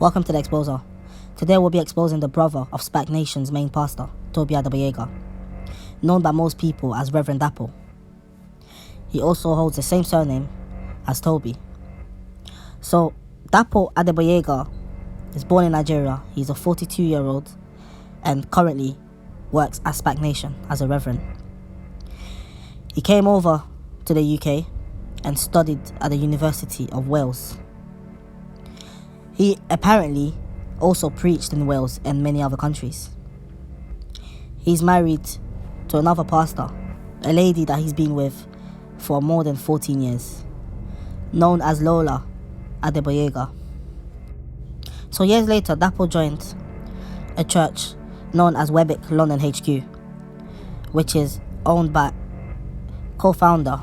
Welcome to the Exposer. Today we'll be exposing the brother of Spac Nation's main pastor, Toby Adeboyega, known by most people as Reverend Dapo. He also holds the same surname as Toby. So, Dapo Adeboyega is born in Nigeria. He's a 42-year-old and currently works at Spac Nation as a reverend. He came over to the UK and studied at the University of Wales. He apparently also preached in Wales and many other countries. He's married to another pastor, a lady that he's been with for more than 14 years, known as Lola Adeboyega. So years later, Dapo joined a church known as Webic London HQ, which is owned by co-founder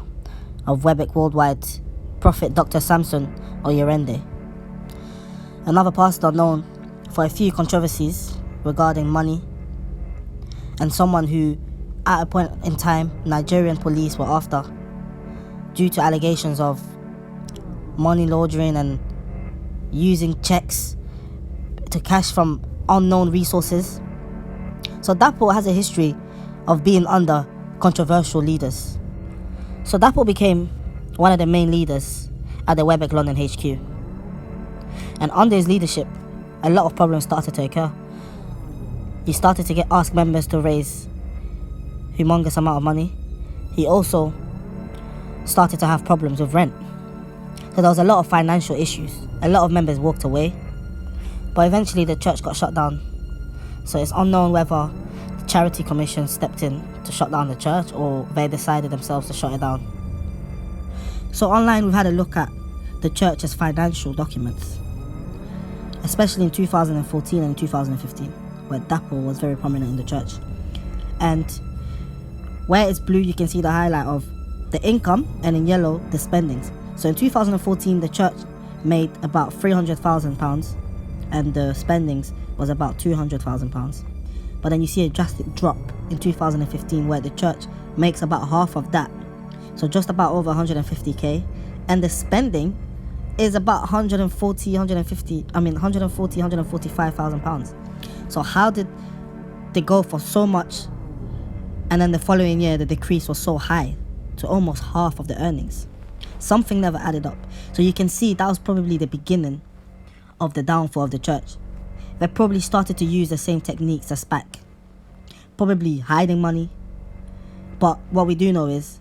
of Webic Worldwide, Prophet Dr. Samson Oyerende. Another pastor known for a few controversies regarding money, and someone who, at a point in time, Nigerian police were after due to allegations of money laundering and using checks to cash from unknown resources. So Dapo has a history of being under controversial leaders. So Dapo became one of the main leaders at the Webic London HQ. And under his leadership, a lot of problems started to occur. He started to ask members to raise humongous amount of money. He also started to have problems with rent. So there was a lot of financial issues. A lot of members walked away. But eventually the church got shut down. So it's unknown whether the charity commission stepped in to shut down the church or they decided themselves to shut it down. So online we've had a look at the church's financial documents, especially in 2014 and 2015, where Dapo was very prominent in the church. And where it's blue, you can see the highlight of the income, and in yellow, the spendings. So in 2014, the church made about £300,000 and the spendings was about £200,000. But then you see a drastic drop in 2015 where the church makes about half of that. So just about over 150k, and the spending is about 145,000 pounds. So how did they go for so much, and then the following year the decrease was so high to almost half of the earnings? Something never added up. So you can see that was probably the beginning of the downfall of the church. They probably started to use the same techniques as Spac, probably hiding money. But what we do know is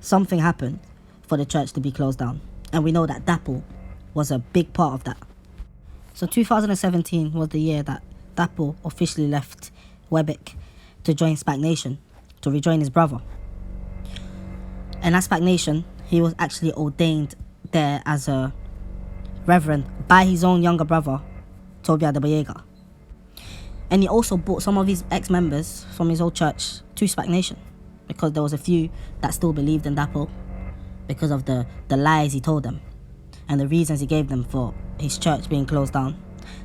something happened for the church to be closed down, and we know that Dapo was a big part of that. So 2017 was the year that Dapo officially left Webic to join Spac Nation, to rejoin his brother. And at Spac Nation, he was actually ordained there as a reverend by his own younger brother, Toby Adeboyega. And he also brought some of his ex-members from his old church to Spac Nation, because there was a few that still believed in Dapo because of the lies he told them and the reasons he gave them for his church being closed down.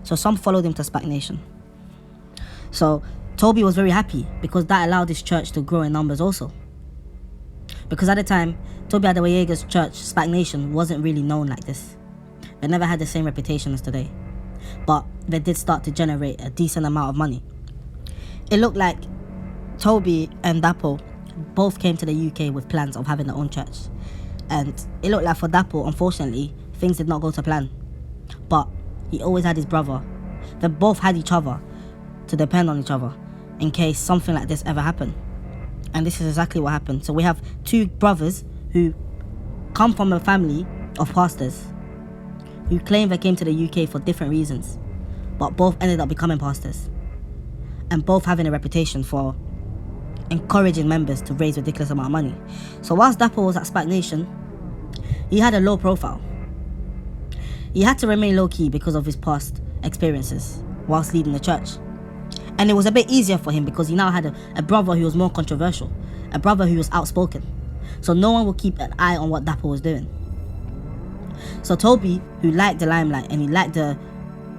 So some followed him to Spac Nation. So Toby was very happy because that allowed his church to grow in numbers also. Because at the time, Toby Adeboyega's church, Spac Nation, wasn't really known like this. They never had the same reputation as today. But they did start to generate a decent amount of money. It looked like Toby and Dapo both came to the UK with plans of having their own church. And it looked like for Dapo, unfortunately, things did not go to plan. But he always had his brother. They both had each other to depend on each other in case something like this ever happened. And this is exactly what happened. So we have two brothers who come from a family of pastors who claim they came to the UK for different reasons, but both ended up becoming pastors, and both having a reputation for encouraging members to raise ridiculous amount of money. So whilst Dapo was at Spac Nation, he had a low profile. He had to remain low-key because of his past experiences whilst leading the church. And it was a bit easier for him because he now had a brother who was more controversial, a brother who was outspoken. So no one would keep an eye on what Dapo was doing. So Toby, who liked the limelight and he liked the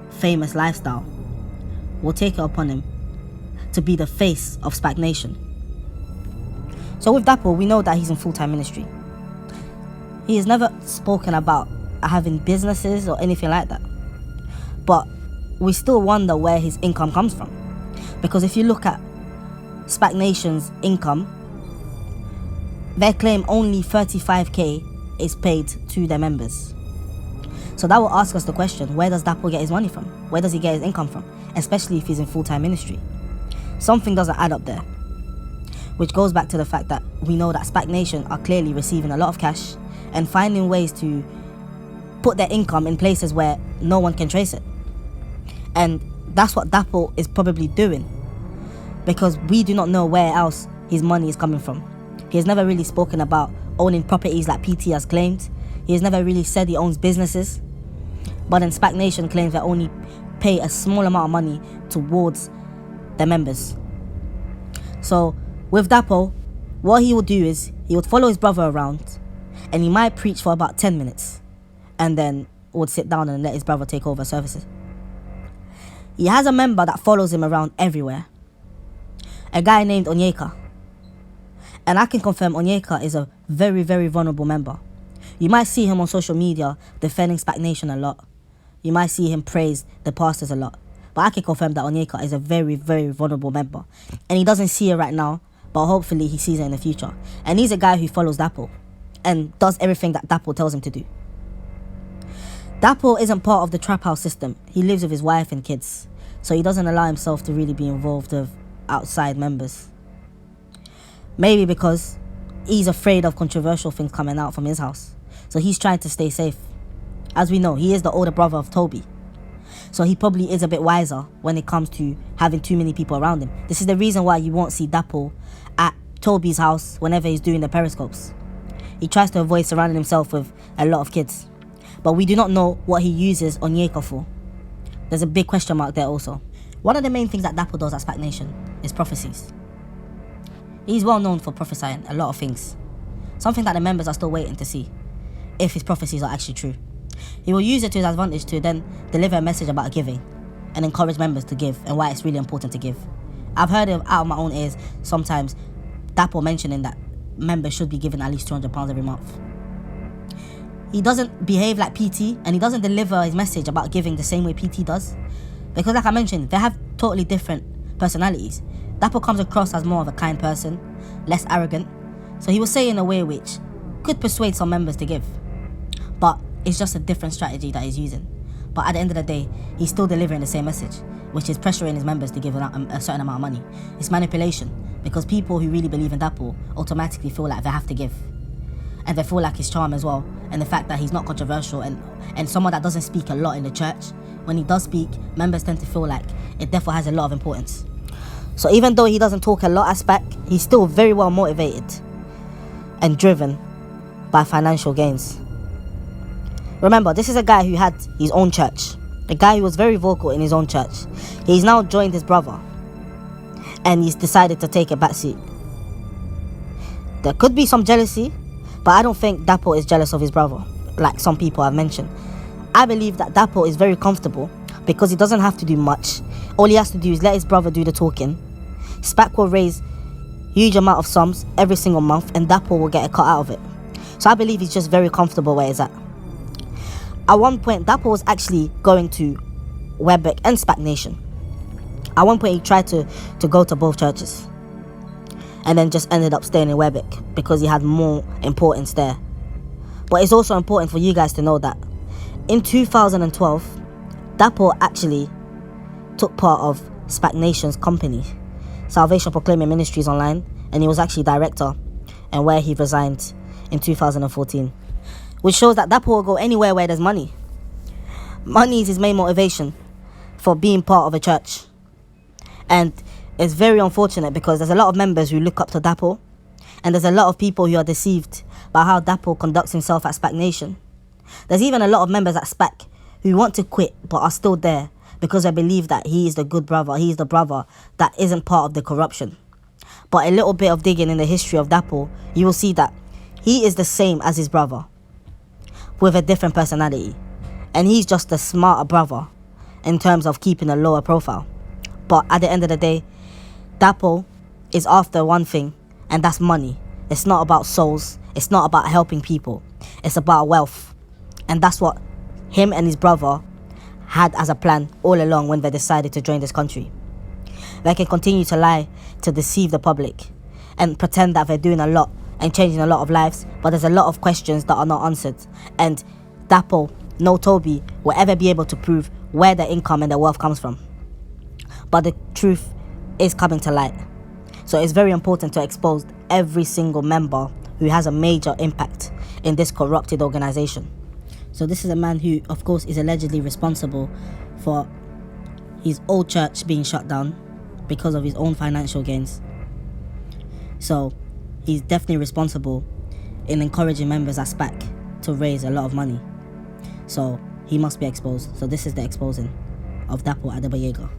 famous lifestyle, will take it upon him to be the face of Spac Nation. So with Dapo, we know that he's in full-time ministry. He has never spoken about having businesses or anything like that. But we still wonder where his income comes from. Because if you look at Spac Nation's income, they claim only 35k is paid to their members. So that will ask us the question, where does Dapo get his money from? Where does he get his income from? Especially if he's in full-time ministry. Something doesn't add up there. Which goes back to the fact that we know that Spac Nation are clearly receiving a lot of cash and finding ways to put their income in places where no one can trace it. And that's what Dapo is probably doing, because we do not know where else his money is coming from. He has never really spoken about owning properties like PT has claimed. He has never really said he owns businesses. But then Spac Nation claims they only pay a small amount of money towards their members. So with Dapo, what he would do is he would follow his brother around and he might preach for about 10 minutes and then would sit down and let his brother take over services. He has a member that follows him around everywhere, a guy named Onyeka. And I can confirm Onyeka is a very, very vulnerable member. You might see him on social media defending Spac Nation a lot. You might see him praise the pastors a lot. But I can confirm that Onyeka is a very, very vulnerable member. And he doesn't see it right now, but hopefully he sees it in the future. And he's a guy who follows Dapo and does everything that Dapo tells him to do. Dapo isn't part of the trap house system. He lives with his wife and kids, so he doesn't allow himself to really be involved with outside members. Maybe because he's afraid of controversial things coming out from his house. So he's trying to stay safe. As we know, he is the older brother of Toby. So he probably is a bit wiser when it comes to having too many people around him. This is the reason why you won't see Dapo at Toby's house whenever he's doing the periscopes. He tries to avoid surrounding himself with a lot of kids. But we do not know what he uses Onyeka for. There's a big question mark there also. One of the main things that Dapo does at Spac Nation is prophecies. He's well known for prophesying a lot of things. Something that the members are still waiting to see, if his prophecies are actually true. He will use it to his advantage to then deliver a message about giving and encourage members to give and why it's really important to give. I've heard it out of my own ears sometimes, Dapo mentioning that members should be given at least £200 every month. He doesn't behave like PT and he doesn't deliver his message about giving the same way PT does. Because like I mentioned, they have totally different personalities. Dapo comes across as more of a kind person, less arrogant. So he will say in a way which could persuade some members to give. But it's just a different strategy that he's using. But at the end of the day, he's still delivering the same message, which is pressuring his members to give a certain amount of money. It's manipulation, because people who really believe in Dapo automatically feel like they have to give. And they feel like his charm as well, and the fact that he's not controversial and someone that doesn't speak a lot in the church. When he does speak, members tend to feel like it therefore has a lot of importance. So even though he doesn't talk a lot as Spac, he's still very well motivated and driven by financial gains. Remember, this is a guy who had his own church, a guy who was very vocal in his own church. He's now joined his brother and he's decided to take a backseat. There could be some jealousy, but I don't think Dapo is jealous of his brother, like some people have mentioned. I believe that Dapo is very comfortable because he doesn't have to do much. All he has to do is let his brother do the talking. Spac will raise huge amount of sums every single month and Dapo will get a cut out of it. So I believe he's just very comfortable where he's at. At one point, Dapo was actually going to Webeck and Spac Nation. At one point, he tried to go to both churches. And then just ended up staying in Webeck because he had more importance there. But it's also important for you guys to know that in 2012, Dapo actually took part of Spac Nation's company, Salvation Proclaiming Ministries Online, and he was actually director, and where he resigned in 2014. Which shows that Dapo will go anywhere where there's money. Money is his main motivation for being part of a church. And it's very unfortunate because there's a lot of members who look up to Dapo, and there's a lot of people who are deceived by how Dapo conducts himself at Spac Nation. There's even a lot of members at Spac who want to quit but are still there because they believe that he is the good brother, he is the brother that isn't part of the corruption. But a little bit of digging in the history of Dapo, you will see that he is the same as his brother, with a different personality. And he's just a smarter brother in terms of keeping a lower profile. But at the end of the day, Dapo is after one thing, and that's money. It's not about souls. It's not about helping people. It's about wealth. And that's what him and his brother had as a plan all along when they decided to join this country. They can continue to lie to deceive the public and pretend that they're doing a lot and changing a lot of lives, but there's a lot of questions that are not answered. And Dapo, no Toby, will ever be able to prove where their income and their wealth comes from. But the truth is coming to light. So it's very important to expose every single member who has a major impact in this corrupted organization. So this is a man who, of course, is allegedly responsible for his old church being shut down because of his own financial gains. So he's definitely responsible in encouraging members at Spac to raise a lot of money. So he must be exposed. So this is the exposing of Dapo Adebayega.